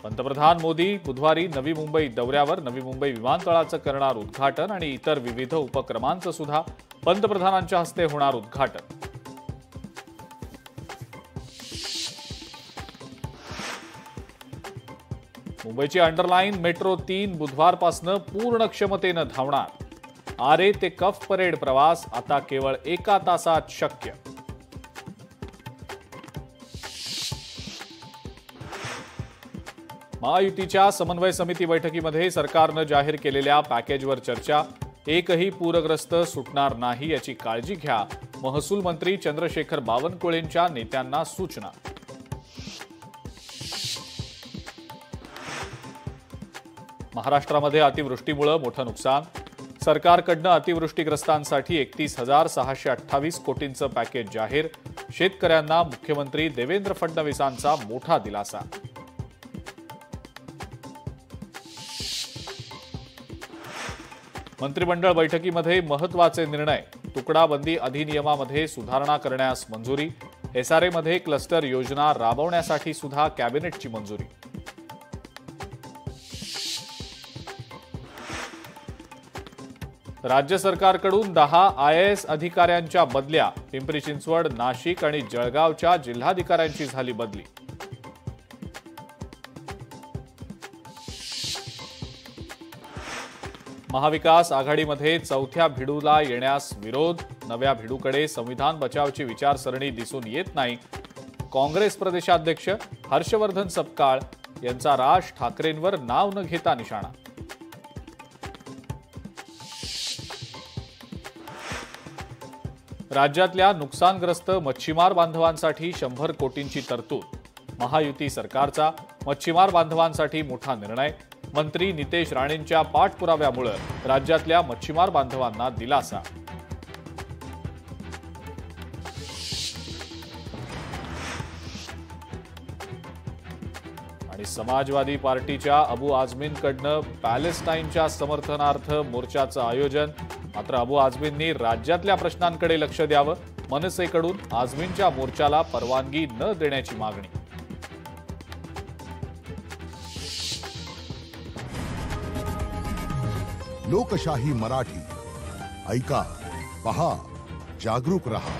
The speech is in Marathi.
पंतप्रधान मोदी बुधवारी नवी मुंबई दौऱ्यावर नवी मुंबई विमानतळाचं करणार उद्घाटन आणि इतर विविध उपक्रमांचं सुद्धा पंतप्रधानांच्या हस्ते होणार उद्घाटन। मुंबईची अंडरलाईन मेट्रो 3 बुधवारपासून पूर्ण क्षमतेनं धावणार। आरे ते कफ परेड प्रवास आता केवळ 1 तासात शक्य। महायुतीच्या समन्वय समिती बैठकीमध्ये सरकारनं जाहीर केलेल्या पॅकेजवर चर्चा। एकही पूरग्रस्त सुटणार नाही याची काळजी घ्या, महसूल मंत्री चंद्रशेखर बावनकुळेंच्या नेत्यांना सूचना। महाराष्ट्रामध्ये अतिवृष्टीमुळे मोठं नुकसान। सरकारकडनं अतिवृष्टीग्रस्तांसाठी 31,628 कोटींचं पॅकेज जाहीर। शेतकऱ्यांना मुख्यमंत्री देवेंद्र फडणवीसांचा मोठा दिलासा। मंत्रिमंडळ बैठकीमध्ये महत्त्वाचे निर्णय। तुकडाबंदी अधिनियमामध्ये सुधारणा करण्यास मंजुरी। एसआरएमध्ये क्लस्टर योजना राबवण्यासाठी सुद्धा कॅबिनेटची मंजुरी। राज्य सरकारकडून 10 IAS अधिकाऱ्यांच्या बदल्या। पिंपरी चिंचवड, नाशिक आणि जळगावच्या जिल्हाधिकाऱ्यांची झाली बदली। महाविकास आघाडीमध्ये चौथ्या भिडूला येण्यास विरोध। नव्या भिडूकडे संविधान बचावची विचारसरणी दिसून येत नाही। काँग्रेस प्रदेशाध्यक्ष हर्षवर्धन सपकाळ यांचा राज ठाकरेंवर नाव न घेता निशाणा। राज्यातल्या नुकसानग्रस्त मच्छीमार बांधवांसाठी 100 कोटींची तरतूद। महायुती सरकारचा मच्छीमार बांधवांसाठी मोठा निर्णय। मंत्री नितेश राणेंच्या पाठपुराव्यामुळे राज्यातल्या मच्छीमार बांधवांना दिलासा। आणि समाजवादी पार्टीच्या अबू आझमींकडनं पॅलेस्टाईनच्या समर्थनार्थ मोर्चाचं आयोजन। मात्र अबू आझमींनी राज्यातल्या प्रश्नांकडे लक्ष द्यावं। मनसेकडून आझमींच्या मोर्चाला परवानगी न देण्याची मागणी। लोकशाही मराठी ऐका, पहा, जागरूक रहा।